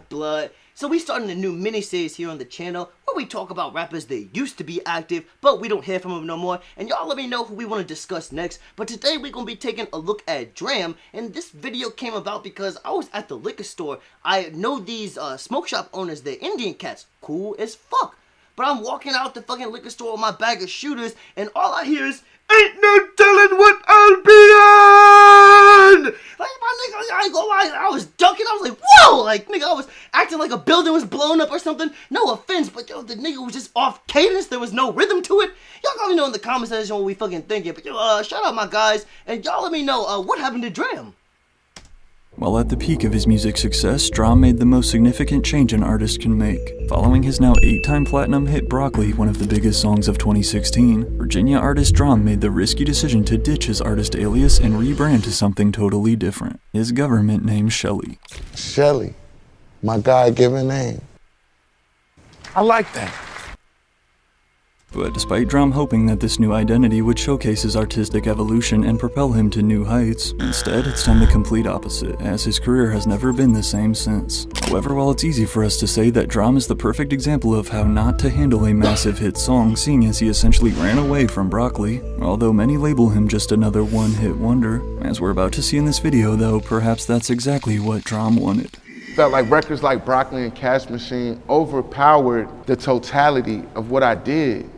blood. So we starting a new mini-series here on the channel where we talk about rappers that used to be active, but we don't hear from them no more. And y'all let me know who we want to discuss next. But today we're going to be taking a look at Dram. And this video came about because I was at the liquor store. I know these smoke shop owners, they're Indian cats. Cool as fuck. But I'm walking out the fucking liquor store with my bag of shooters, and all I hear is, "Ain't no telling what I'll be on!" Like, my nigga, I ain't gonna lie, I was ducking, I was like, whoa! Like, nigga, I was acting like a building was blown up or something. No offense, but yo, the nigga was just off cadence, there was no rhythm to it. Y'all let me know in the comment section what we fucking thinking, but yo, shout out my guys, and y'all let me know, what happened to Dram? While at the peak of his music success, Dram made the most significant change an artist can make. Following his now 8-time platinum hit Broccoli, one of the biggest songs of 2016, Virginia artist Dram made the risky decision to ditch his artist alias and rebrand to something totally different. His government name Shelly. Shelly, my God-given name. I like that. But despite Dram hoping that this new identity would showcase his artistic evolution and propel him to new heights, instead it's done the complete opposite, as his career has never been the same since. However, while it's easy for us to say that Dram is the perfect example of how not to handle a massive hit song, seeing as he essentially ran away from Broccoli, although many label him just another one-hit wonder, as we're about to see in this video though, perhaps that's exactly what Dram wanted. Felt like records like Broccoli and Cash Machine overpowered the totality of what I did.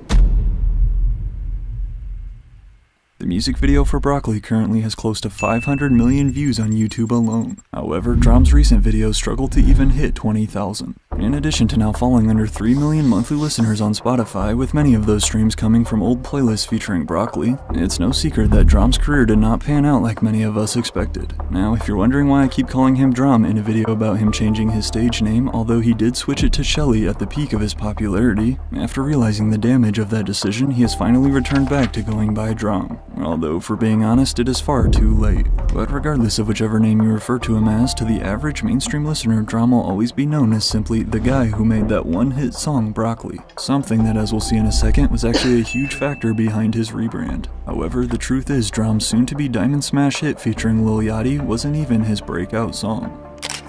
The music video for Broccoli currently has close to 500 million views on YouTube alone. However, Dram's recent videos struggled to even hit 20,000. In addition to now falling under 3 million monthly listeners on Spotify, with many of those streams coming from old playlists featuring Broccoli, it's no secret that Dram's career did not pan out like many of us expected. Now, if you're wondering why I keep calling him Dram in a video about him changing his stage name, although he did switch it to Shelly at the peak of his popularity, after realizing the damage of that decision, he has finally returned back to going by Dram. Although, for being honest, it is far too late. But regardless of whichever name you refer to him as, to the average mainstream listener, Dram will always be known as simply the guy who made that one-hit song Broccoli. Something that, as we'll see in a second, was actually a huge factor behind his rebrand. However, the truth is, Dram's soon-to-be Diamond Smash hit featuring Lil Yachty wasn't even his breakout song.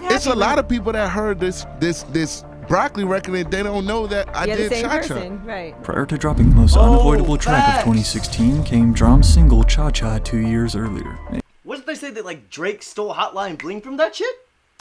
It's a lot of people that heard this Broccoli record and they don't know that I did Cha-Cha. Right. Prior to dropping the most unavoidable track of 2016 came Dram's single Cha-Cha 2 years earlier. Wasn't they say that like Drake stole Hotline Bling from that shit?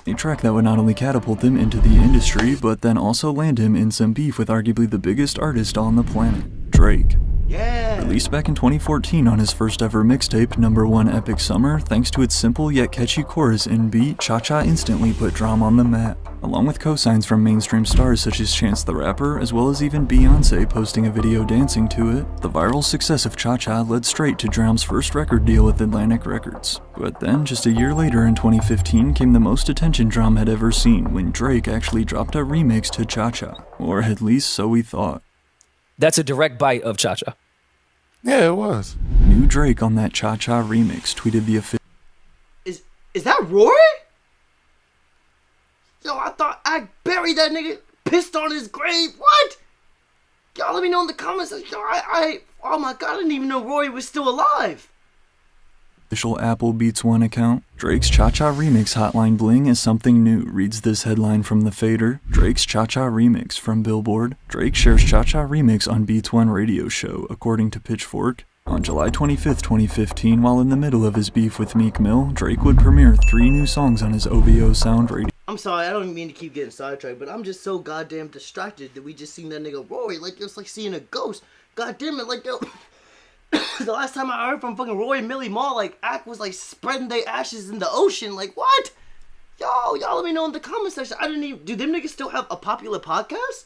A track that would not only catapult him into the industry, but then also land him in some beef with arguably the biggest artist on the planet, Drake. Yeah. Released back in 2014 on his first ever mixtape, No. 1 Epic Summer, thanks to its simple yet catchy chorus and beat, Cha-Cha instantly put Dram on the map. Along with cosigns from mainstream stars such as Chance the Rapper, as well as even Beyonce posting a video dancing to it, the viral success of Cha-Cha led straight to Dram's first record deal with Atlantic Records. But then, just a year later in 2015, came the most attention Dram had ever seen when Drake actually dropped a remix to Cha-Cha. Or at least so we thought. That's a direct bite of Cha-Cha. Yeah, it was. New Drake on that Cha-Cha remix tweeted the official. Is that Rory? Yo, I thought I buried that nigga, pissed on his grave. What? Y'all let me know in the comments. Yo, oh my god, I didn't even know Rory was still alive. Official Apple Beats One account. Drake's Cha-Cha remix Hotline Bling is something new, reads this headline from The Fader. Drake's Cha-Cha remix from Billboard. Drake shares Cha-Cha remix on Beats One radio show, according to Pitchfork. On July 25th, 2015, while in the middle of his beef with Meek Mill, Drake would premiere 3 new songs on his OVO Sound radio. I'm sorry, I don't even mean to keep getting sidetracked, but I'm just so goddamn distracted that we just seen that nigga Rory. Like, it's like seeing a ghost. God damn it, like, yo. The last time I heard from fucking Roy and Millie Mall, like, Ack was like spreading their ashes in the ocean. Like, what? Yo, y'all let me know in the comment section. I didn't even. Do them niggas still have a popular podcast?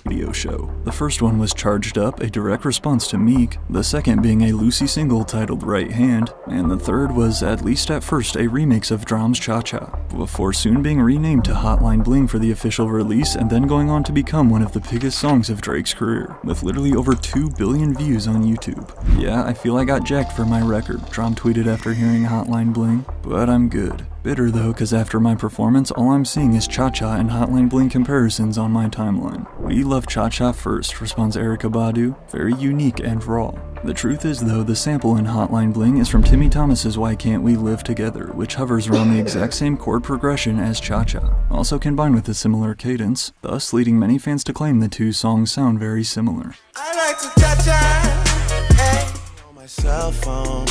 Radio show. The first one was Charged Up, a direct response to Meek, the second being a Lucy single titled Right Hand, and the third was, at least at first, a remix of Dram's Cha-Cha, before soon being renamed to Hotline Bling for the official release and then going on to become one of the biggest songs of Drake's career, with literally over 2 billion views on YouTube. Yeah, I feel I got jacked for my record, Dram tweeted after hearing Hotline Bling, but I'm good. Bitter though, cause after my performance, all I'm seeing is Cha-Cha and Hotline Bling comparisons on my timeline. We love Cha-Cha first, responds Erykah Badu, very unique and raw. The truth is though, the sample in Hotline Bling is from Timmy Thomas's Why Can't We Live Together, which hovers around the exact same chord progression as Cha-Cha, also combined with a similar cadence, thus leading many fans to claim the two songs sound very similar. I like to Cha-Cha, hey, on my cell phone.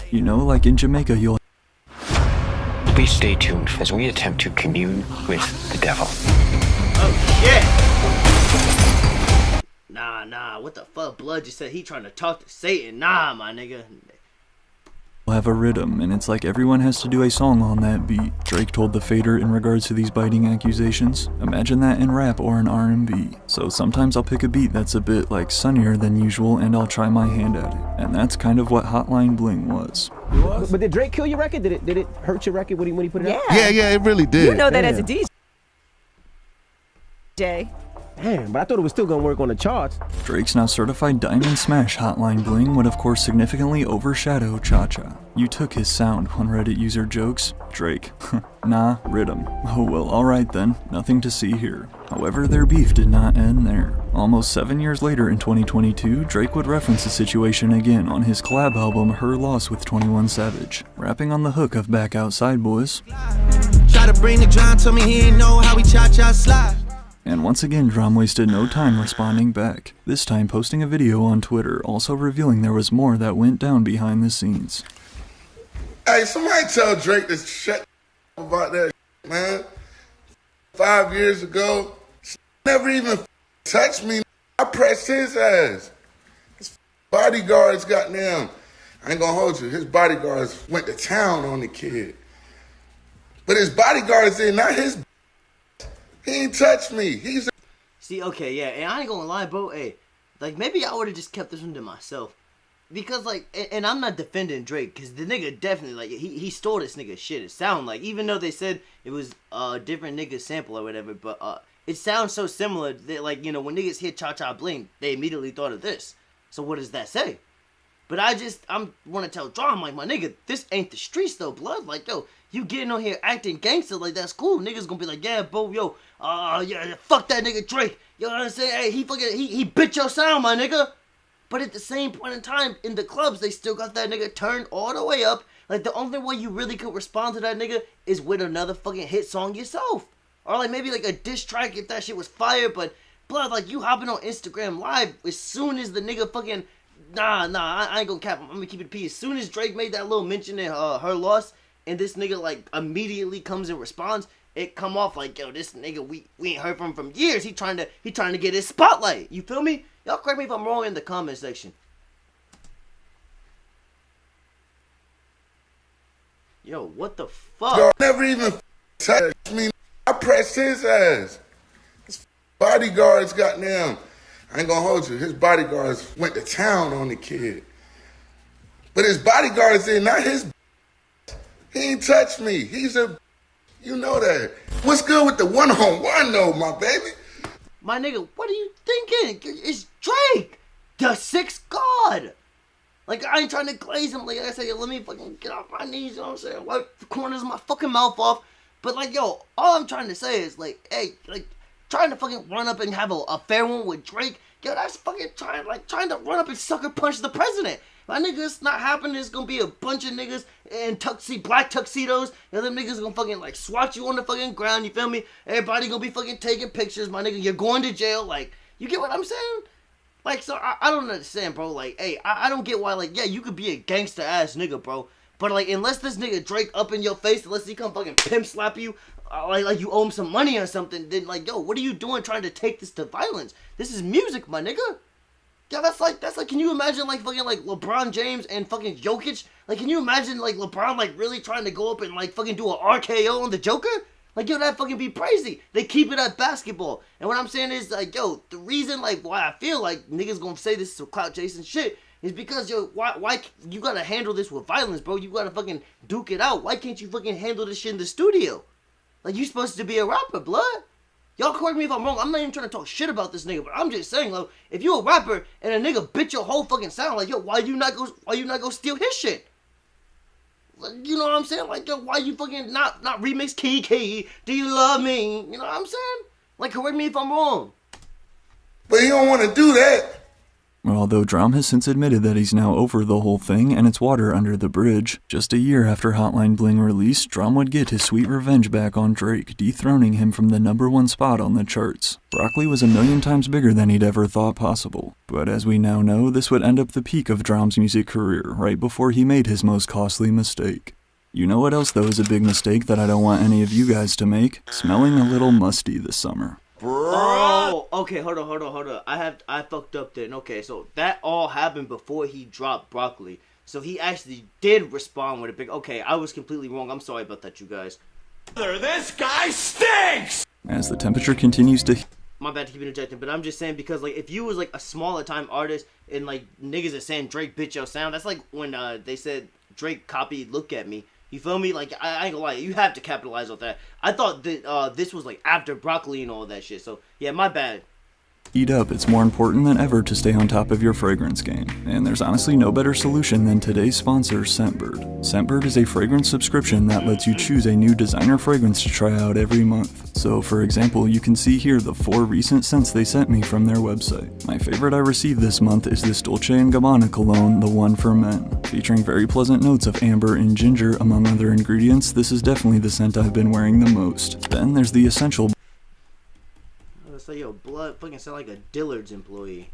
You know, like in Jamaica you'll Please stay tuned as we attempt to commune with the devil. Oh shit! Nah, what the fuck? Blood just said he trying to talk to Satan. Nah, my nigga. have a rhythm, and it's like everyone has to do a song on that beat. Drake told The Fader in regards to these biting accusations, imagine that in rap or in R&B. So sometimes I'll pick a beat that's a bit like sunnier than usual and I'll try my hand at it. And that's kind of what Hotline Bling was. But did Drake kill your record? Did it hurt your record when he put it out? Yeah, it really did. You know that as a DJ. Damn, but I thought it was still gonna work on the charts. Drake's now certified Diamond Smash Hotline Bling would of course significantly overshadow Cha-Cha. You took his sound, one Reddit user jokes. Drake, nah, rhythm. Oh well, alright then, nothing to see here. However, their beef did not end there. Almost 7 years later in 2022, Drake would reference the situation again on his collab album Her Loss with 21 Savage, rapping on the hook of Back Outside Boys. Try to bring the drum, told me he ain't know how we cha-cha slide. And once again, Dram wasted no time responding back, this time posting a video on Twitter, also revealing there was more that went down behind the scenes. Hey, somebody tell Drake to shut about that, man. 5 years ago, never even touched me. I pressed his ass. His bodyguards goddamn, I ain't gonna hold you, his bodyguards went to town on the kid. But his bodyguards did, not his. He ain't touched me. He's a... See, okay, yeah, and I ain't gonna lie, bro. Hey, like, maybe I would've just kept this one to myself. Because, like, and I'm not defending Drake, because the nigga definitely, like, he stole this nigga shit. It sound like, even though they said it was a different nigga sample or whatever, but it sounds so similar that, like, you know, when niggas hear Cha-Cha Bling, they immediately thought of this. So what does that say? But I'm want to tell Dram, like, my nigga, this ain't the streets, though, blood. Like, yo, you getting on here acting gangster, like, that's cool. Niggas gonna be like, yeah, bro, yo, yeah, fuck that nigga Drake. You know what I'm saying? Hey, he bit your sound, my nigga. But at the same point in time, in the clubs, they still got that nigga turned all the way up. Like, the only way you really could respond to that nigga is with another fucking hit song yourself. Or, like, maybe, like, a diss track if that shit was fire. But, blood, like, you hopping on Instagram Live as soon as the nigga fucking... Nah, I ain't gonna cap him. I'm gonna keep it P. As soon as Drake made that little mention in Her Loss, and this nigga, like, immediately comes and responds, it come off like, yo, this nigga, we ain't heard from him from years. He trying to get his spotlight. You feel me? Y'all correct me if I'm wrong in the comment section. Yo, what the fuck? Yo, never even touched me. I pressed his ass. His bodyguards goddamn, I ain't gonna hold you, his bodyguards went to town on the kid. But his bodyguards did, not his. He ain't touched me. He's a, you know that. What's good with the one-on-one though, my baby? My nigga, what are you thinking? It's Drake, the sixth god. Like, I ain't trying to glaze him. Like I said, yo, let me fucking get off my knees, you know what I'm saying? Wipe the corners of my fucking mouth off. But, like, yo, all I'm trying to say is, like, hey, like, trying to fucking run up and have a fair one with Drake, yo, that's fucking trying to run up and sucker punch the president. My nigga, it's not happening. It's gonna be a bunch of niggas in black tuxedos. And them niggas gonna fucking, like, swat you on the fucking ground, you feel me? Everybody gonna be fucking taking pictures, my nigga. You're going to jail. Like, you get what I'm saying? Like, so, I don't understand, bro. Like, hey, I don't get why, like, yeah, you could be a gangster-ass nigga, bro. But, like, unless this nigga Drake up in your face, unless he come fucking pimp slap you, like you owe him some money or something, then, like, yo, what are you doing trying to take this to violence? This is music, my nigga. Yeah, that's like, can you imagine, like, fucking, like, LeBron James and fucking Jokic? Like, can you imagine, like, LeBron, like, really trying to go up and, like, fucking do an RKO on the Joker? Like, yo, that'd fucking be crazy. They keep it at basketball. And what I'm saying is, like, yo, the reason, like, why I feel like niggas gonna say this is clout chasing shit is because, yo, why you gotta handle this with violence, bro? You gotta fucking duke it out. Why can't you fucking handle this shit in the studio? Like, you supposed to be a rapper, blood. Y'all correct me if I'm wrong. I'm not even trying to talk shit about this nigga, but I'm just saying, like, if you a rapper and a nigga bit your whole fucking sound, like, yo, why you not go steal his shit? Like, you know what I'm saying? Like, yo, why you fucking not remix Kiki? Do you love me? You know what I'm saying? Like, correct me if I'm wrong. But he don't want to do that. Although Dram has since admitted that he's now over the whole thing and it's water under the bridge, just a year after Hotline Bling release, Dram would get his sweet revenge back on Drake, dethroning him from the #1 spot on the charts. Broccoli was 1,000,000 times bigger than he'd ever thought possible, but as we now know, this would end up the peak of Dram's music career, right before he made his most costly mistake. You know what else though is a big mistake that I don't want any of you guys to make? Smelling a little musty this summer. Oh, okay, hold on. I fucked up then. Okay, so that all happened before he dropped Broccoli. So he actually did respond with a big, okay, I was completely wrong. I'm sorry about that, you guys. This guy stinks! As the temperature continues to My bad to keep interjecting, but I'm just saying because, like, if you was, like, a smaller time artist and, like, niggas are saying Drake bitch your sound, that's like when they said Drake copied Look At Me. You feel me? Like, I ain't gonna lie, you have to capitalize on that. I thought that this was, like, after Broccoli and all that shit, so, yeah, my bad. heat up, it's more important than ever to stay on top of your fragrance game. And there's honestly no better solution than today's sponsor, Scentbird. Scentbird is a fragrance subscription that lets you choose a new designer fragrance to try out every month. So for example, you can see here the 4 recent scents they sent me from their website. My favorite I received this month is this Dolce & Gabbana cologne, the one for men. Featuring very pleasant notes of amber and ginger among other ingredients, this is definitely the scent I've been wearing the most. Then there's the essential So yo, blood fucking sound like a Dillard's employee.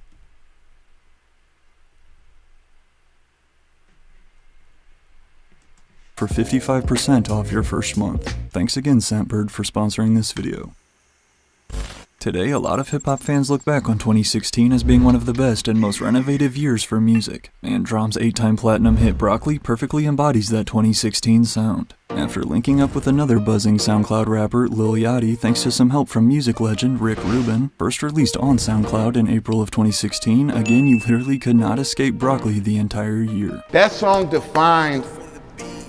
for 55% off your first month. Thanks again, Scentbird, for sponsoring this video. Today, a lot of hip-hop fans look back on 2016 as being one of the best and most renovative years for music, and Dram's 8-time platinum hit Broccoli perfectly embodies that 2016 sound. After linking up with another buzzing SoundCloud rapper, Lil Yachty, thanks to some help from music legend Rick Rubin, first released on SoundCloud in April of 2016, again you literally could not escape Broccoli the entire year. That song defined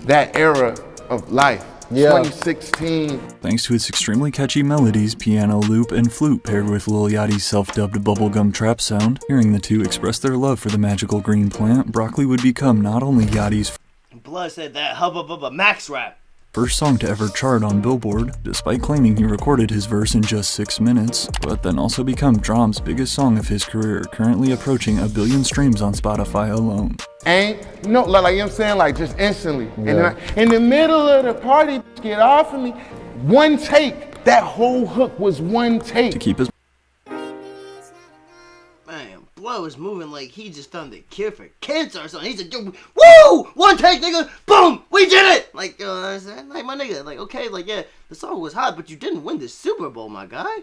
that era of life. Yeah. 2016. Thanks to its extremely catchy melodies, piano loop, and flute paired with Lil Yachty's self-dubbed bubblegum trap sound, hearing the two express their love for the magical green plant, Broccoli would become not only Yachty's Blood said that hubba bubba max rap. first song to ever chart on Billboard, despite claiming he recorded his verse in just 6 minutes, but then also become Dram's biggest song of his career, currently approaching 1 billion streams on Spotify alone. Ain't no, like you know what I'm saying, like just instantly. Yeah. And then in the middle of the party, get off of me. One take. That whole hook was one take. To keep his Man, Blood was moving like he just found the cure for cancer or something. He said, woo! One take, nigga! Boom! We did it! Like, you know what I'm saying? Like, my nigga, like, okay, like, yeah, the song was hot, but you didn't win the Super Bowl, my guy.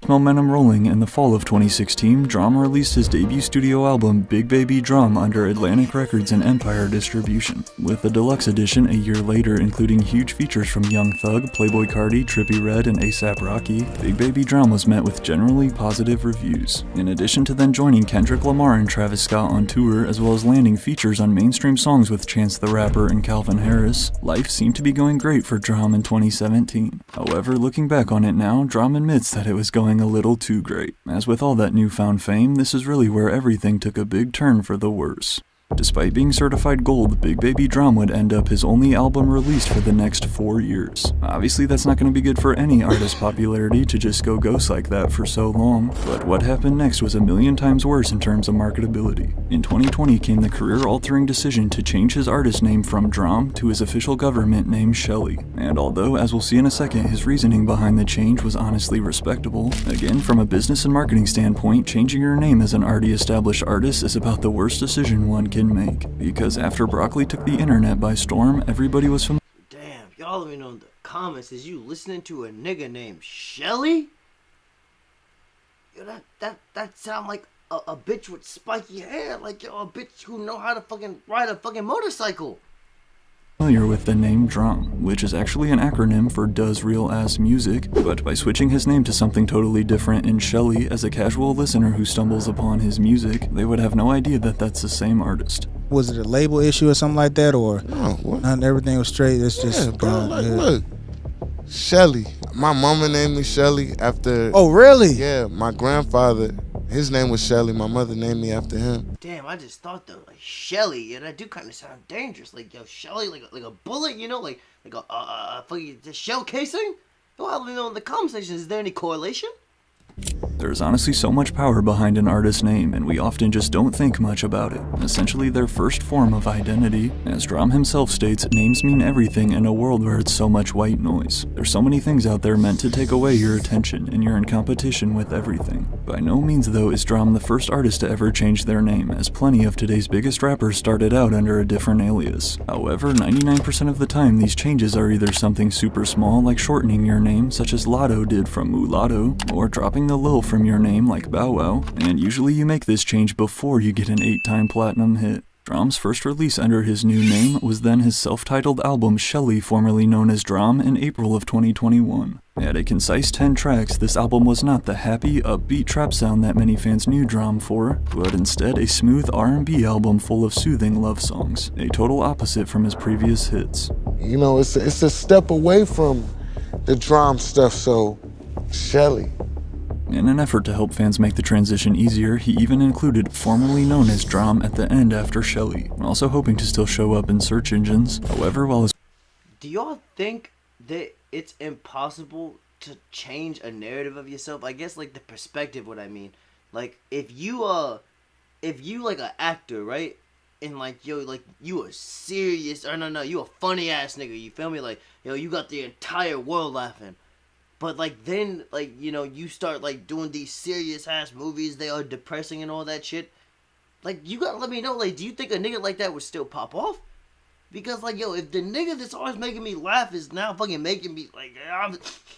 momentum rolling, in the fall of 2016, Dram released his debut studio album Big Baby Drum under Atlantic Records and Empire Distribution, with a deluxe edition a year later including huge features from Young Thug, Playboi Carti, Trippie Redd, and A$AP Rocky. Big Baby Drum was met with generally positive reviews, in addition to then joining Kendrick Lamar and Travis Scott on tour, as well as landing features on mainstream songs with Chance the Rapper and Calvin Harris. Life seemed to be going great for Dram in 2017. However, looking back on it now, Dram admits that it was going a little too great. As with all that newfound fame, this is really where everything took a big turn for the worse. Despite being certified gold, Big Baby Drum would end up his only album released for the next 4 years. Obviously that's not going to be good for any artist's popularity to just go ghost like that for so long, but what happened next was 1,000,000 times worse in terms of marketability. In 2020 came the career-altering decision to change his artist name from Dram to his official government name Shelly, and although, as we'll see in a second, his reasoning behind the change was honestly respectable, again, from a business and marketing standpoint, changing your name as an already established artist is about the worst decision one can make, because after Broccoli took the internet by storm, everybody was familiar. Damn, y'all let me know in the comments, is you listening to a nigga named Shelly? Yo, that sound like a bitch with spiky hair, like, yo, a bitch who know how to fucking ride a fucking motorcycle. With the name Dram, which is actually an acronym for Does Real Ass Music, but by switching his name to something totally different in Shelly, as a casual listener who stumbles upon his music, they would have no idea that that's the same artist. Was it a label issue or something like that, or not everything was straight? It's just bro, like, look, Shelly. My mama named me Shelly after. Oh, really? Yeah, my grandfather, his name was Shelly. My mother named me after him. Damn, I just thought though, like Shelly, yeah, that do kind of sound dangerous. Like, yo, Shelly, like a bullet, you know, like a fucking shell casing. Well, let me know in the comment section, is there any correlation? There's honestly so much power behind an artist's name, and we often just don't think much about it. Essentially their first form of identity. As Dram himself states, names mean everything in a world where it's so much white noise. There's so many things out there meant to take away your attention, and you're in competition with everything. By no means though is Dram the first artist to ever change their name, as plenty of today's biggest rappers started out under a different alias. However, 99% of the time these changes are either something super small like shortening your name, such as Lotto did from Mulatto, or dropping the Lil from your name like Bow Wow, and usually you make this change before you get an 8-time platinum hit. Dram's first release under his new name was then his self-titled album Shelly, formerly known as Dram, in April of 2021. At a concise 10 tracks, this album was not the happy, upbeat trap sound that many fans knew Dram for, but instead a smooth R&B album full of soothing love songs, a total opposite from his previous hits. You know, it's a step away from the Dram stuff, so Shelly. In an effort to help fans make the transition easier, he even included formerly known as Dram at the end after Shelly, also hoping to still show up in search engines. However, while his... Do y'all think that it's impossible to change a narrative of yourself? I guess, like, the perspective, what I mean. Like, if you like an actor, right? And, like, yo, like, you a serious, or no, you a funny-ass nigga, you feel me? Like, yo, you got the entire world laughing. But, like, then, like, you know, you start, like, doing these serious-ass movies, they are depressing and all that shit. Like, you gotta let me know, like, do you think a nigga like that would still pop off? Because, like, yo, if the nigga that's always making me laugh is now fucking making me, like,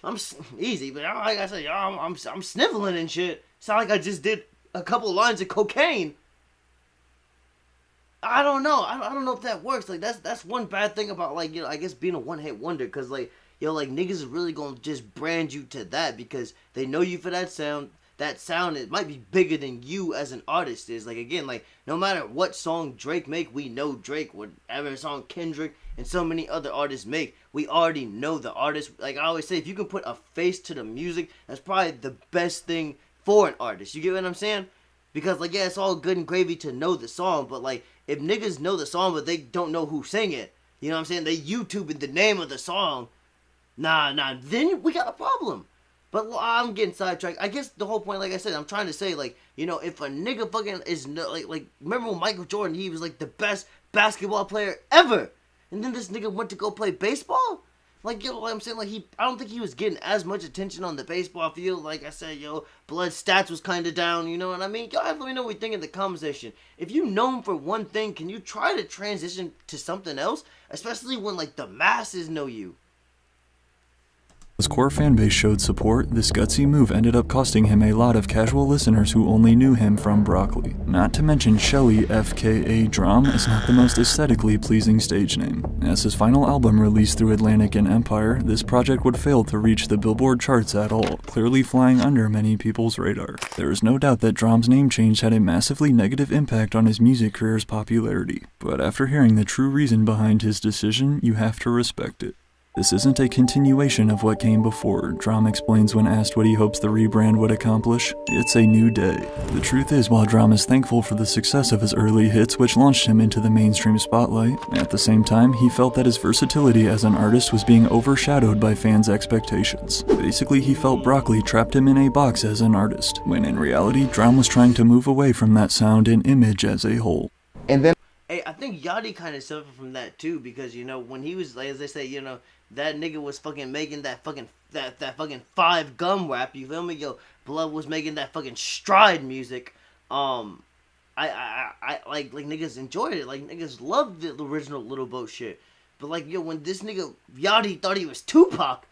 I'm easy, but like I said, I'm sniffling and shit. Sound like I just did a couple lines of cocaine. I don't know. I don't know if that works. Like, that's one bad thing about, like, you know, I guess being a one-hit wonder, because, like, yo, like, niggas is really gonna just brand you to that because they know you for that sound. That sound, it might be bigger than you as an artist is. Like, again, like, no matter what song Drake make, we know Drake. Whatever song Kendrick and so many other artists make, we already know the artist. Like, I always say, if you can put a face to the music, that's probably the best thing for an artist. You get what I'm saying? Because, like, yeah, it's all good and gravy to know the song, but, like, if niggas know the song but they don't know who sang it, you know what I'm saying? They YouTubing the name of the song. Nah, then we got a problem. But I'm getting sidetracked. I guess the whole point, like I said, I'm trying to say, like, you know, if a nigga fucking is, like, remember when Michael Jordan, he was, like, the best basketball player ever. And then this nigga went to go play baseball? Like, yo, what I'm saying, like, I don't think he was getting as much attention on the baseball field. Like I said, yo, blood stats was kind of down, you know what I mean? Y'all have to let me know what you think in the comment section. If you known for one thing, can you try to transition to something else? Especially when, like, the masses know you. His core fanbase showed support, this gutsy move ended up costing him a lot of casual listeners who only knew him from Broccoli. Not to mention Shelly FKA Dram is not the most aesthetically pleasing stage name. As his final album released through Atlantic and Empire, this project would fail to reach the Billboard charts at all, clearly flying under many people's radar. There is no doubt that Dram's name change had a massively negative impact on his music career's popularity, but after hearing the true reason behind his decision, you have to respect it. This isn't a continuation of what came before, Dram explains when asked what he hopes the rebrand would accomplish. It's a new day. The truth is, while Dram is thankful for the success of his early hits which launched him into the mainstream spotlight, at the same time he felt that his versatility as an artist was being overshadowed by fans' expectations. Basically, he felt Broccoli trapped him in a box as an artist, when in reality, Dram was trying to move away from that sound and image as a whole. And then, hey, I think Yachty kind of suffered from that too, because, you know, when he was, like, as they say, you know, that nigga was fucking making that fucking 5 gum rap, you feel me? Yo, Blood was making that fucking stride music. I like niggas enjoyed it. Like, niggas loved the original Little Boat shit. But, like, yo, when this nigga Yachty thought he was Tupac,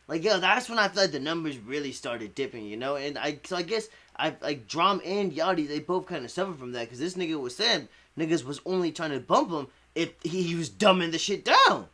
like, yo, that's when I felt like the numbers really started dipping, you know? And I guess like Dram and Yachty, they both kind of suffered from that, because this nigga was saying niggas was only trying to bump him if he was dumbing the shit down.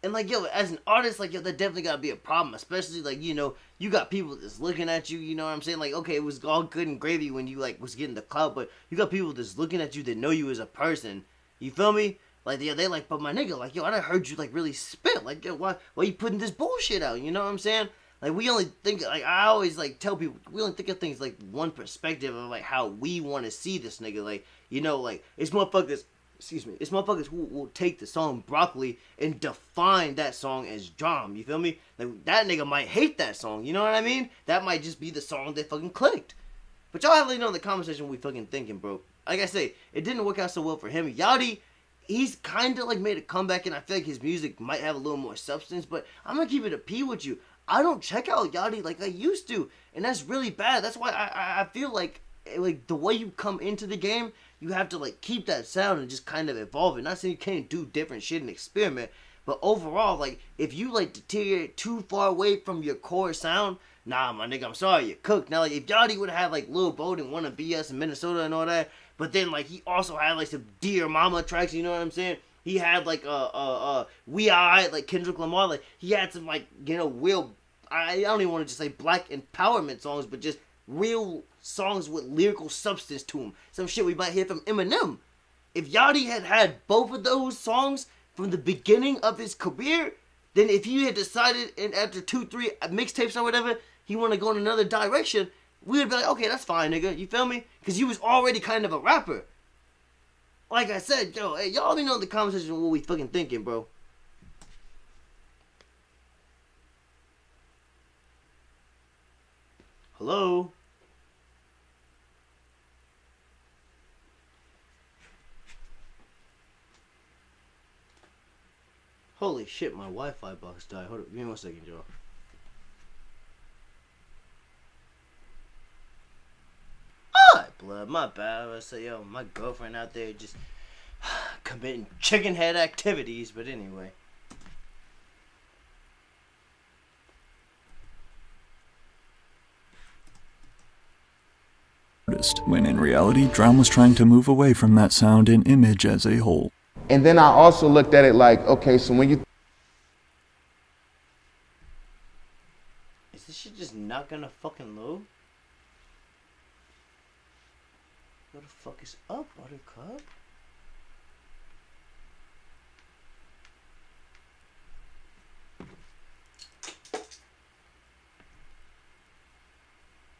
And, like, yo, as an artist, like, yo, that definitely gotta be a problem. Especially, like, you know, you got people that's looking at you, you know what I'm saying? Like, okay, it was all good and gravy when you, like, was getting the clout, but you got people that's looking at you that know you as a person. You feel me? Like, they like, but my nigga, like, yo, I done heard you, like, really spit. Like, yo, why you putting this bullshit out? You know what I'm saying? Like, we only think, like, I always, like, tell people, we only think of things, like, one perspective of, like, how we want to see this nigga. Like, you know, like, it's motherfuckers excuse me, it's motherfuckers who will take the song Broccoli and define that song as drum. You feel me? Like, that nigga might hate that song. You know what I mean? That might just be the song that fucking clicked. But y'all have to know in the comment section what we fucking thinking, bro. Like I say, it didn't work out so well for him. Yachty, he's kind of like made a comeback, and I feel like his music might have a little more substance. But I'm gonna keep it a P with you. I don't check out Yachty like I used to, and that's really bad. That's why I feel like the way you come into the game, you have to like keep that sound and just kind of evolve it. Not saying you can't do different shit and experiment, but overall, like, if you like deteriorate too far away from your core sound, nah, my nigga, I'm sorry, you're cooked. Now, like, if Yachty would have had like Lil Bo and Wanna Be Us in Minnesota and all that, but then like he also had like some Dear Mama tracks, you know what I'm saying? He had like We Alright, like Kendrick Lamar, like he had some like, you know, real, I don't even want to just say black empowerment songs, but just real songs with lyrical substance to them. Some shit we might hear from Eminem. If Yachty had had both of those songs from the beginning of his career, then if he had decided and after 2-3 mixtapes or whatever, he want to go in another direction, we would be like, okay, that's fine, nigga. You feel me? Because he was already kind of a rapper. Like I said, yo, hey, y'all let me know in the comment section what we fucking thinking, bro. Hello? Holy shit, my Wi-Fi box died. Hold up, give me 1 second, Joe. Alright, blood, my bad. I say, yo, my girlfriend out there just committing chicken head activities, but anyway. When in reality, Dram was trying to move away from that sound and image as a whole. And then I also looked at it like, okay, so when you... Is this shit just not gonna fucking load? What the fuck is up, Buttercup?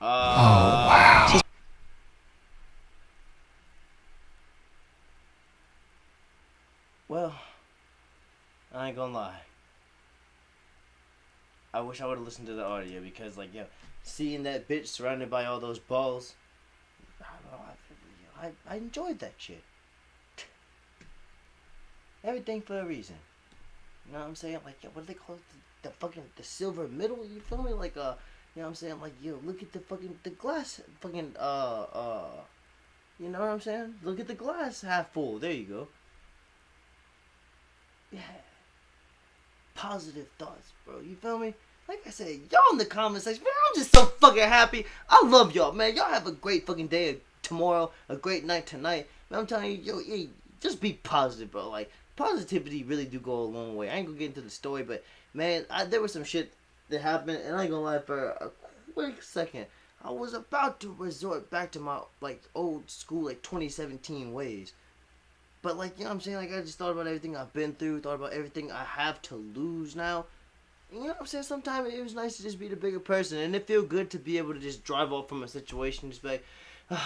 Oh, wow. Well, I ain't gonna lie. I wish I would have listened to the audio because, like, yo, seeing that bitch surrounded by all those balls, I don't know, I enjoyed that shit. Everything for a reason. You know what I'm saying? Like, yo, what do they call it? The fucking, the silver middle? You feel me? Like, you know what I'm saying? Like, yo, look at the fucking, the glass, fucking, you know what I'm saying? Look at the glass half full. There you go. Yeah. Positive thoughts, bro. You feel me? Like I said, y'all in the comment section, man, I'm just so fucking happy. I love y'all, man. Y'all have a great fucking day tomorrow, a great night tonight. Man, I'm telling you, yo, hey, just be positive, bro. Like, positivity really do go a long way. I ain't gonna get into the story, but, man, there was some shit that happened, and I ain't gonna lie, for a quick second, I was about to resort back to my, like, old school, like, 2017 ways. But, like, you know what I'm saying? Like, I just thought about everything I've been through, thought about everything I have to lose now. You know what I'm saying? Sometimes it was nice to just be the bigger person, and it feel good to be able to just drive off from a situation, just be like,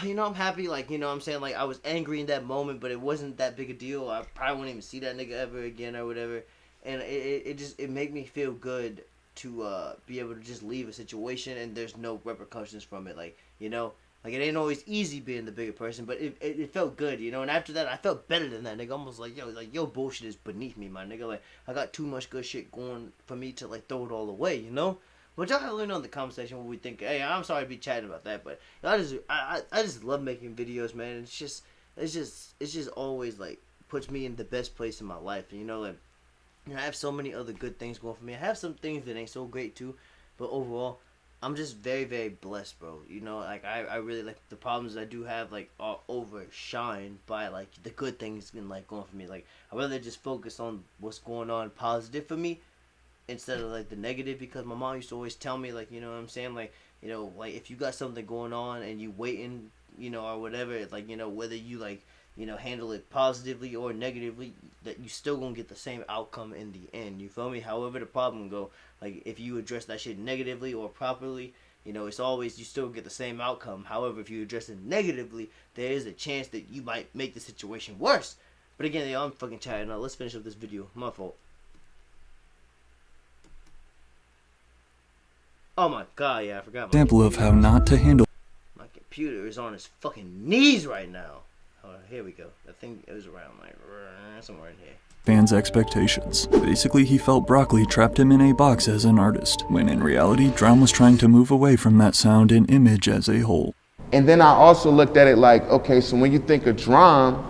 you know, I'm happy, like, you know what I'm saying? Like, I was angry in that moment, but it wasn't that big a deal. I probably wouldn't even see that nigga ever again or whatever. And it made me feel good to be able to just leave a situation and there's no repercussions from it. Like, you know? Like, it ain't always easy being the bigger person, but it felt good, you know? And after that, I felt better than that, nigga. Almost like, yo, bullshit is beneath me, my nigga. Like, I got too much good shit going for me to, like, throw it all away, you know? But y'all have to let me know in the comment section what we think. Hey, I'm sorry to be chatting about that, but I just love making videos, man. It's just always, like, puts me in the best place in my life, you know? Like, you know, I have so many other good things going for me. I have some things that ain't so great, too, but overall, I'm just very, very blessed, bro. You know, like, I really, like, the problems I do have, like, are overshined by, like, the good things been, like, going for me. Like, I rather just focus on what's going on positive for me instead of, like, the negative, because my mom used to always tell me, like, you know what I'm saying? Like, you know, like, if you got something going on and you waiting, you know, or whatever, it's like, you know, whether you, like, you know, handle it positively or negatively, that you still gonna get the same outcome in the end. You feel me? However the problem go, like, if you address that shit negatively or properly, you know, it's always, you still get the same outcome. However, if you address it negatively, there is a chance that you might make the situation worse. But again, I'm fucking chatting. Now let's finish up this video. My fault. Oh my god, yeah, I forgot. Example of how not to handle. My computer is on its fucking knees right now. Oh, here we go. I think it was around like somewhere in here. Fans' expectations. Basically, he felt Broccoli trapped him in a box as an artist, when in reality, Dram was trying to move away from that sound and image as a whole. And then I also looked at it like, okay, so when you think of drum,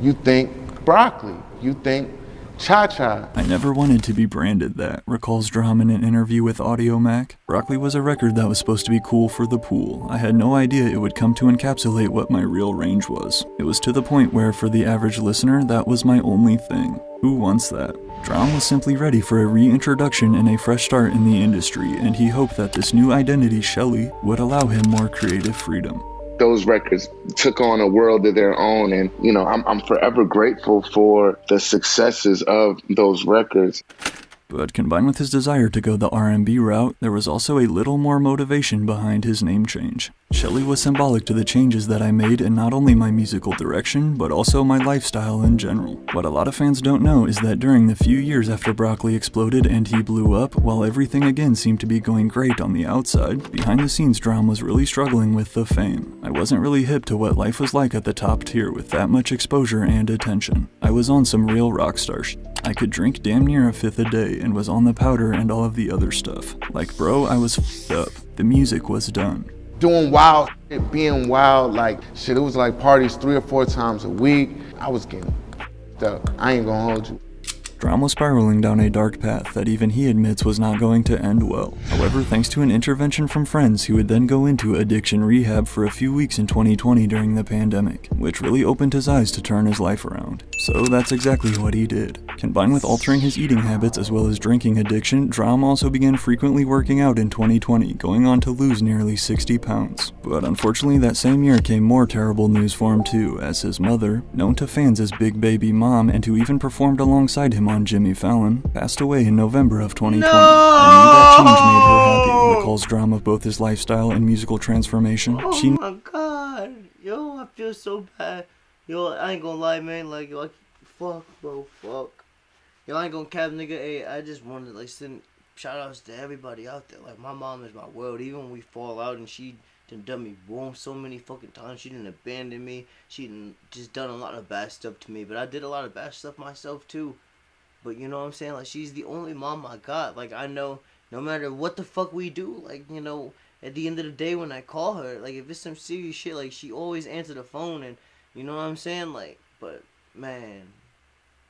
you think broccoli, you think cha-cha. I never wanted to be branded that, recalls Dram in an interview with Audio Mac. Broccoli was a record that was supposed to be cool for the pool. I had no idea it would come to encapsulate what my real range was. It was to the point where, for the average listener, that was my only thing. Who wants that? Dram was simply ready for a reintroduction and a fresh start in the industry, and he hoped that this new identity, Shelly, would allow him more creative freedom. Those records took on a world of their own, and you know, I'm forever grateful for the successes of those records. But combined with his desire to go the R&B route, there was also a little more motivation behind his name change. Shelly was symbolic to the changes that I made in not only my musical direction, but also my lifestyle in general. What a lot of fans don't know is that during the few years after Broccoli exploded and he blew up, while everything again seemed to be going great on the outside, behind the scenes Dram was really struggling with the fame. I wasn't really hip to what life was like at the top tier with that much exposure and attention. I was on some real rockstar shit. I could drink damn near a fifth a day and was on the powder and all of the other stuff. Like bro, I was f***ed up. The music was done. Doing wild shit, being wild, like shit, it was like parties 3 or 4 times a week. I was getting f***ed up. I ain't gonna hold you. Dram was spiraling down a dark path that even he admits was not going to end well. However, thanks to an intervention from friends, he would then go into addiction rehab for a few weeks in 2020 during the pandemic, which really opened his eyes to turn his life around. So that's exactly what he did. Combined with altering his eating habits as well as drinking addiction, Dram also began frequently working out in 2020, going on to lose nearly 60 pounds. But unfortunately that same year came more terrible news for him too, as his mother, known to fans as Big Baby Mom and who even performed alongside him on Jimmy Fallon, passed away in November of 2020. I knew that change made her happy, recalls Dram of both his lifestyle and musical transformation. Oh my god, yo, I feel so bad. Yo, I ain't gonna lie, man. Like, yo, fuck, bro, fuck. Yo, I ain't gonna cap, nigga. Hey, I just wanted to, like, send shout outs to everybody out there. Like, my mom is my world. Even when we fall out and she done me wrong so many fucking times. She didn't abandon me. She didn't just done a lot of bad stuff to me. But I did a lot of bad stuff myself, too. But you know what I'm saying? Like, she's the only mom I got. Like, I know no matter what the fuck we do, like, you know, at the end of the day when I call her, like, if it's some serious shit, like, she always answer the phone and, you know what I'm saying? Like, but, man,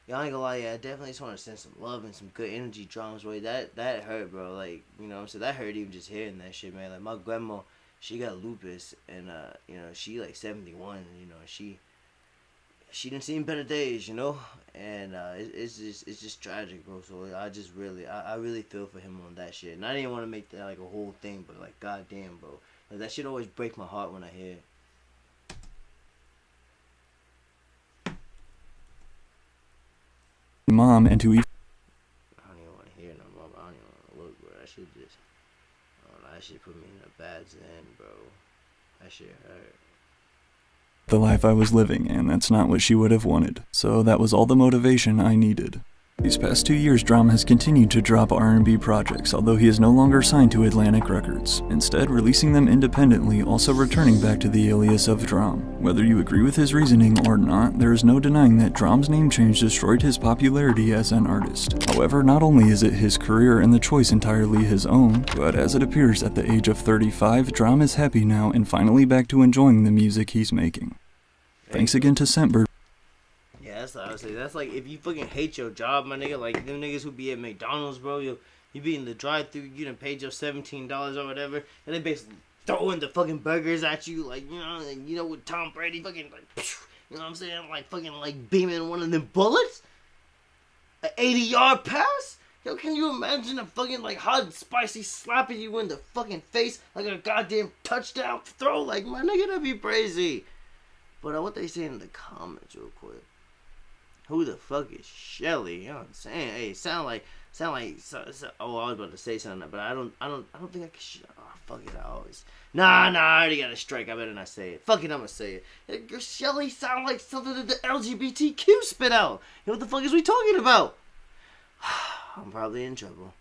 y'all ain't gonna lie, yeah, I definitely just want to send some love and some good energy Drams way. That hurt, bro. Like, you know what I'm saying? That hurt even just hearing that shit, man. Like, my grandma, she got lupus, and, you know, she, like, 71, you know, she didn't see better days, you know, and it's just tragic, bro. So I just really, I really feel for him on that shit, and I didn't want to make that like a whole thing, but like, goddamn, bro, like, that shit always break my heart when I hear it. Mom and to even. I don't even want to hear no more. I don't even want to look, bro. That shit just, that shit put me in a bad zen, bro. That shit hurt. The life I was living, and that's not what she would have wanted. So that was all the motivation I needed. These past 2 years, Dram has continued to drop R&B projects, although he is no longer signed to Atlantic Records, instead releasing them independently, also returning back to the alias of Dram. Whether you agree with his reasoning or not, there is no denying that Dram's name change destroyed his popularity as an artist. However, not only is it his career and the choice entirely his own, but as it appears at the age of 35, Dram is happy now and finally back to enjoying the music he's making. Thanks again to Scentbird. Yeah, that's what I would say. That's like, if you fucking hate your job, my nigga, like them niggas who be at McDonald's, bro, you be in the drive-thru, you done paid your $17 or whatever, and they basically throwing the fucking burgers at you, like, you know, with Tom Brady fucking, like, you know what I'm saying, like, fucking, like, beaming one of them bullets? An 80-yard pass? Yo, can you imagine a fucking, like, hot, spicy slapping you in the fucking face like a goddamn touchdown throw? Like, my nigga, that'd be crazy. But what they saying in the comments real quick? Who the fuck is Shelly? You know what I'm saying? Hey, sound like. Oh, I was about to say something, but I don't think I can. Oh, fuck. fuck it, I always. Nah, I already got a strike. I better not say it. Fuck it, I'm gonna say it. Your Shelly sound like something that the LGBTQ spit out. What the fuck is we talking about? I'm probably in trouble.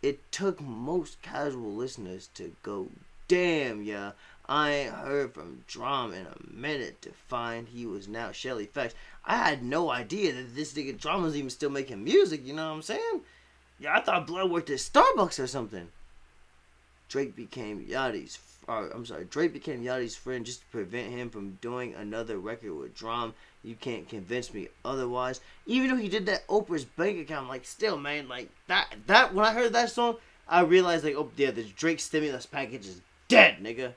It took most casual listeners to go, damn, yeah, I ain't heard from Dram in a minute to find he was now Shelly Facts. I had no idea that this nigga Dram was even still making music, you know what I'm saying? Yeah, I thought Blood worked at Starbucks or something. Drake became Yachty's friend just to prevent him from doing another record with Dram. You can't convince me otherwise. Even though he did that Oprah's bank account, like, still, man, like, that when I heard that song, I realized, like, oh, yeah, the Drake stimulus package is dead, nigga.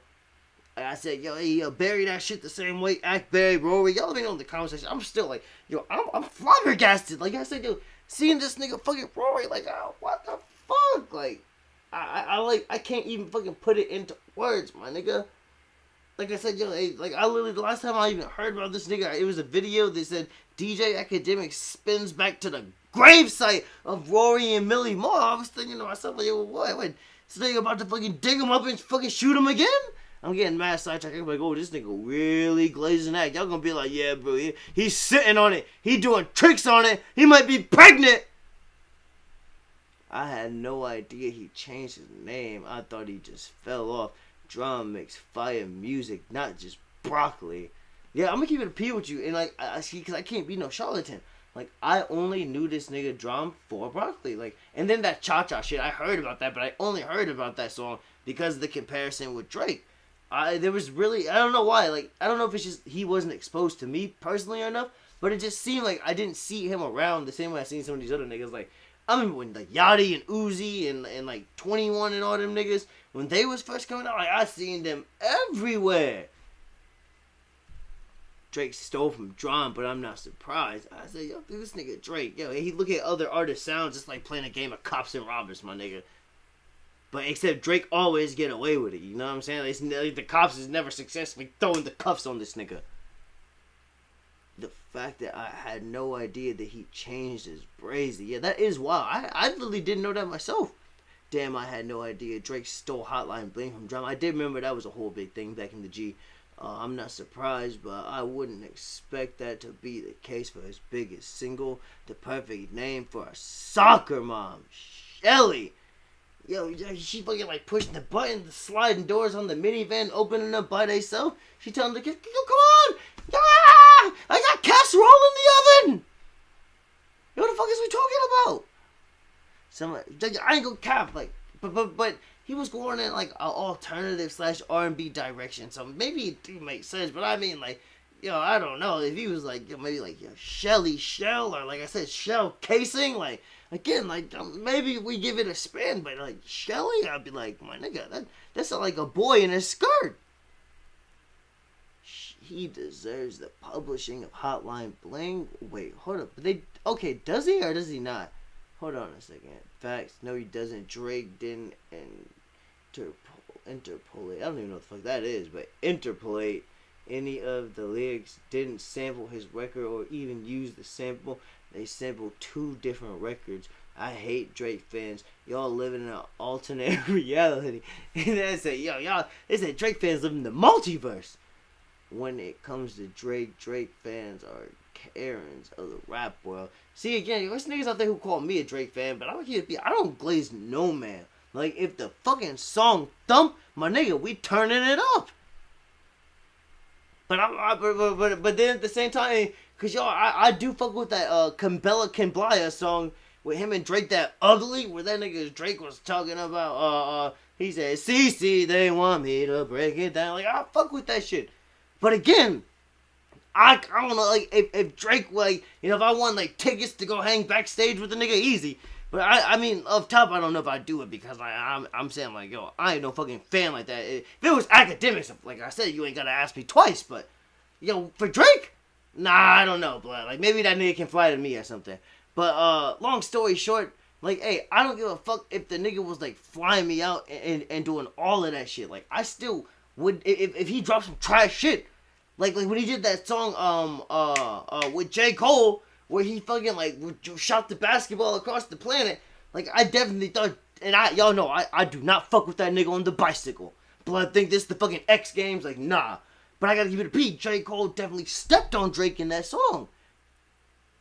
Like I said, yo, bury that shit the same way, act Barry, Rory, y'all let me know in the comment section. I'm still, like, yo, I'm flabbergasted. Like I said, yo, seeing this nigga fucking Rory, like, oh, what the fuck? Like, I can't even fucking put it into words, my nigga. Like I said, yo, like, I literally, the last time I even heard about this nigga, it was a video that said DJ Academic spins back to the gravesite of Rory and Millie Moore. I was thinking to myself, like, yo, what? This nigga about to fucking dig him up and fucking shoot him again? I'm getting mad sidetracked. I'm like, oh, this nigga really glazing that. Y'all gonna be like, yeah, bro, he's sitting on it. He doing tricks on it. He might be pregnant. I had no idea he changed his name. I thought he just fell off. Drum makes fire music, not just broccoli. Yeah, I'm gonna keep it a P with you. And like, I see, because I can't be no charlatan. Like, I only knew this nigga Drum for broccoli. Like, and then that cha-cha shit, I heard about that, but I only heard about that song because of the comparison with Drake. There was really, I don't know why, like, I don't know if it's just he wasn't exposed to me personally enough, but it just seemed like I didn't see him around the same way I seen some of these other niggas. Like, I remember when, like, Yachty and Uzi and like, 21 and all them niggas, when they was first coming out, like, I seen them everywhere. Drake stole from Drum, but I'm not surprised. I said, yo, this nigga Drake, yo, he look at other artists' sounds just like playing a game of cops and robbers, my nigga. But except Drake always get away with it, you know what I'm saying? Like, the cops is never successfully throwing the cuffs on this nigga. The fact that I had no idea that he changed is crazy. Yeah, that is wild. I literally didn't know that myself. Damn, I had no idea Drake stole Hotline Bling from Drum. I did remember that was a whole big thing back in the G. I'm not surprised, but I wouldn't expect that to be the case for his biggest single. The perfect name for a soccer mom, Shelly. Yo, she fucking like pushing the button, the sliding doors on the minivan, opening them by themselves. She telling the kids, yo, come on! Ah! I got casserole in the oven! Yo, what the fuck is we talking about? I ain't gonna cap, like, but he was going in like an alternative / R&B direction, so maybe it do make sense, but I mean, like, yo, I don't know, if he was like, yo, maybe like, yo, Shelly Shell, or like I said, Shell Casing, like, again, like, maybe we give it a spin, but like, Shelly, I'd be like, my nigga, that's like a boy in a skirt. He deserves the publishing of Hotline Bling. Wait, hold up. Okay, does he or does he not? Hold on a second. Facts. No, he doesn't. Drake didn't interpolate. I don't even know what the fuck that is, but interpolate any of the lyrics. Didn't sample his record or even use the sample. They sampled 2 different records. I hate Drake fans. Y'all living in an alternate reality. And then I say, yo, y'all, they said Drake fans live in the multiverse. When it comes to Drake fans are Karens of the rap world. See, again, there's niggas out there who call me a Drake fan, but I don't glaze no man. Like, if the fucking song thump, my nigga, we turning it up. But then at the same time, cause y'all, I do fuck with that Kambella Kimblaya song with him and Drake, that Ugly, where that nigga Drake was talking about he said, CC, they want me to break it down. Like, I fuck with that shit. But again, I don't know, like, if Drake, like, you know, if I want, like, tickets to go hang backstage with the nigga, easy. But I mean, up top, I don't know if I'd do it, because I'm saying, like, yo, I ain't no fucking fan like that. If it was academics, like I said, you ain't gotta ask me twice, but, yo, for Drake? Nah, I don't know, but, like, maybe that nigga can fly to me or something. But, long story short, like, hey, I don't give a fuck if the nigga was, like, flying me out and doing all of that shit. Like, I still would, if he dropped some trash shit, like when he did that song, with J. Cole, where he fucking, like, shot the basketball across the planet, like, I definitely thought and y'all know I do not fuck with that nigga on the bicycle. But I think this the fucking X Games, like, nah. But I gotta give it a beat. J. Cole definitely stepped on Drake in that song.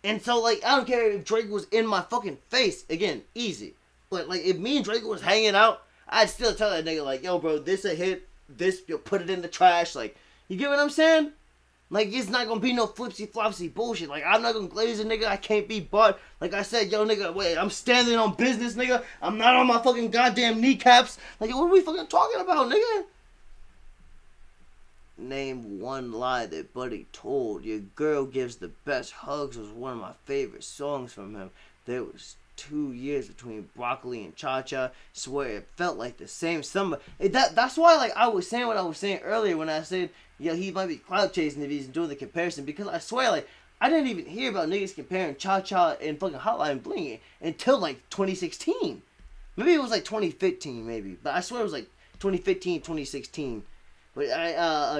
And so, like, I don't care if Drake was in my fucking face. Again, easy. But, like, if me and Drake was hanging out, I'd still tell that nigga, like, yo, bro, this a hit. This, you'll put it in the trash. Like, you get what I'm saying? Like, it's not gonna be no flipsy-flopsy bullshit. Like, I'm not gonna glaze a nigga. I can't be bought. Like I said, yo, nigga, wait, I'm standing on business, nigga. I'm not on my fucking goddamn kneecaps. Like, what are we fucking talking about, nigga? Name one lie that Buddy told. Your girl gives the best hugs was one of my favorite songs from him. There was 2 years between Broccoli and Cha-Cha. Swear it felt like the same summer. That's why, like, I was saying what I was saying earlier when I said, yo, he might be clout chasing if he's doing the comparison, because I swear, like, I didn't even hear about niggas comparing Cha-Cha and fucking Hotline Bling until, like, 2016. Maybe it was, like, 2015, maybe. But I swear it was, like, 2015, 2016. But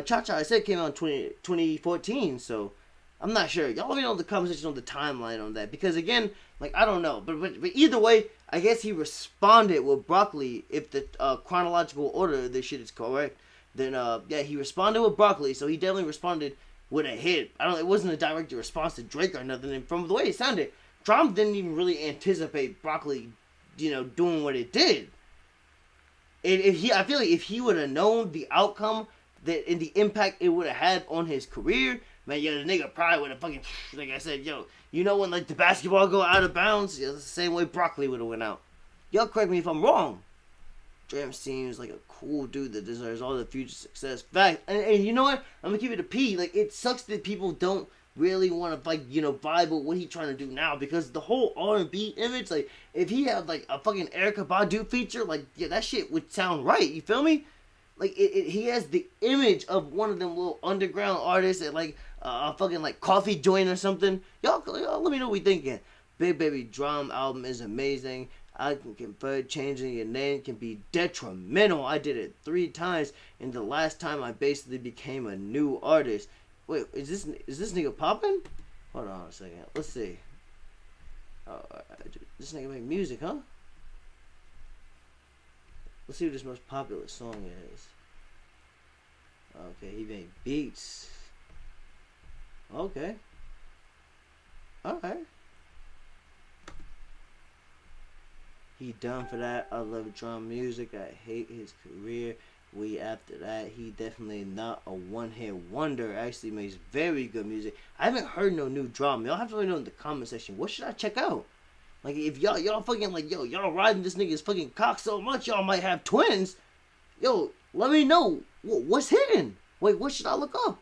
Cha-Cha, I said, came out in 2014, so I'm not sure. Y'all let me know in the comment section on the timeline on that. Because, again, like, I don't know. But either way, I guess he responded with Broccoli. If the chronological order of this shit is correct, then, yeah, he responded with Broccoli. So he definitely responded with a hit. It wasn't a direct response to Drake or nothing. And from the way it sounded, Drums didn't even really anticipate Broccoli, you know, doing what it did. I feel like if he would have known the outcome that and the impact it would have had on his career, man, yo, the nigga probably would have fucking, like I said, yo, you know when, like, the basketball go out of bounds? Yeah, it's the same way Broccoli would have went out. Y'all correct me if I'm wrong. Dram seems like a cool dude that deserves all the future success. Fact, and you know what? I'm gonna give it a P. Like, it sucks that people don't really want to, like, you know, vibe with what he's trying to do now, because the whole R&B image, like, if he had, like, a fucking Erykah Badu feature, like, yeah, that shit would sound right, you feel me? Like, he has the image of one of them little underground artists at, like, a fucking, like, coffee joint or something. Y'all let me know what we thinking. Big Baby Drum album is amazing. I can confirm changing your name can be detrimental. I did it 3 times, and the last time I basically became a new artist. Wait, is this nigga popping? Hold on a second. Let's see. This nigga make music, huh? Let's see what his most popular song is. Okay, he made beats. Okay. Alright. He done for that. I love drum music. I hate his career. After that, he definitely not a one-hit wonder. Actually makes very good music. I haven't heard no new drum. Y'all have to let me know in the comment section. What should I check out? Like, if y'all fucking, like, yo, y'all riding this nigga's fucking cock so much, y'all might have twins. Yo, let me know. What's hidden? Wait, what should I look up?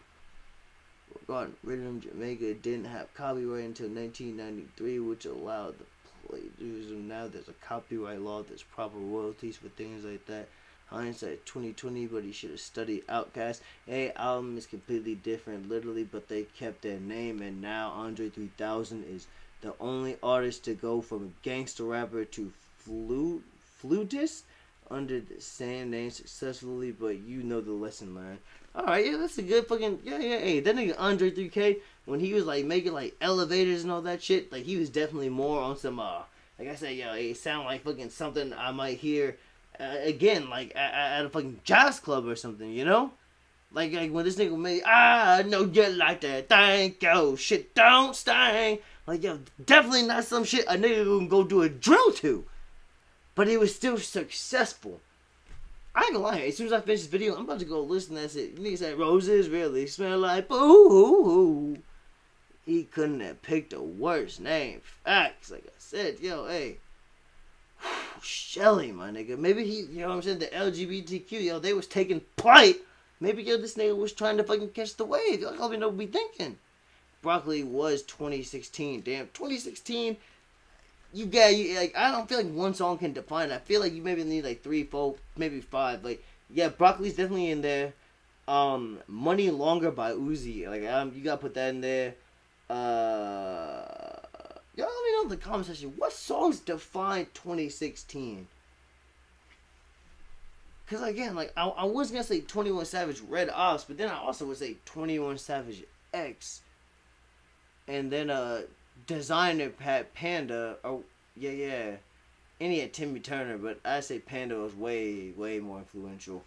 Regarding Rhythm, Jamaica didn't have copyright until 1993, which allowed the plagiarism. Now there's a copyright law. There's proper royalties for things like that. Hindsight 2020, but he should have studied Outkast. Album is completely different, literally, but they kept their name, and now Andre 3000 is the only artist to go from gangster rapper to flutist under the same name successfully, but you know the lesson learned. Alright, yeah, that's a good fucking, yeah, hey, that nigga Andre 3K, when he was, like, making, like, elevators and all that shit, like, he was definitely more on some, like I said, yo, it sound like fucking something I might hear again, like, at a fucking jazz club or something, you know? Like when this nigga made, I know you like that, thank you, shit don't stink. Like, yo, definitely not some shit a nigga can go do a drill to. But it was still successful. I ain't gonna lie, as soon as I finish this video, I'm about to go listen to that shit. Nigga said, roses really smell like boo. He couldn't have picked a worse name. Facts, like I said, yo, hey. Shelly, my nigga. Maybe he, you know what I'm saying, the LGBTQ, yo, they was taking plight. Maybe, yo, this nigga was trying to fucking catch the wave. Y'all let me know what we thinking. Broccoli was 2016. Damn, 2016, you like, I don't feel like one song can define it. I feel like you maybe need like 3, 4, maybe 5. Like, yeah, Broccoli's definitely in there. Money Longer by Uzi. Like, you gotta put that in there. Y'all let me know in the comment section, what songs define 2016? Because, again, like, I was going to say 21 Savage Red Ops, but then I also would say 21 Savage X. And then, Designer Pat Panda. Oh, yeah. And he had Timmy Turner, but I say Panda was way more influential.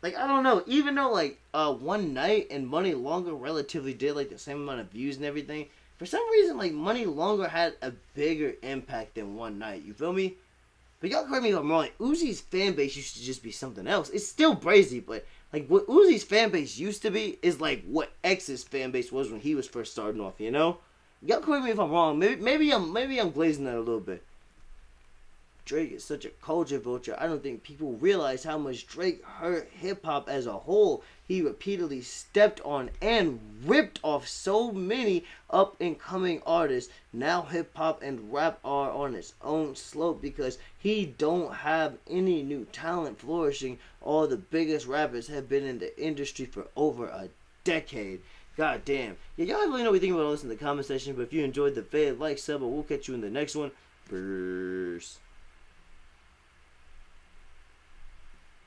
Like, I don't know, even though like One Night and Money Longer relatively did like the same amount of views and everything, for some reason like Money Longer had a bigger impact than One Night. You feel me? But y'all correct me if I'm wrong. Like, Uzi's fan base used to just be something else. It's still brazy, but like what Uzi's fan base used to be is like what X's fan base was when he was first starting off. You know? Y'all correct me if I'm wrong. Maybe I'm glazing that a little bit. Drake is such a culture vulture. I don't think people realize how much Drake hurt hip-hop as a whole. He repeatedly stepped on and ripped off so many up-and-coming artists. Now hip-hop and rap are on its own slope because he don't have any new talent flourishing. All the biggest rappers have been in the industry for over a decade. God damn. Yeah, y'all really know what you think about all this in the comment section, but if you enjoyed the vid, like, sub, and we'll catch you in the next one. Peace.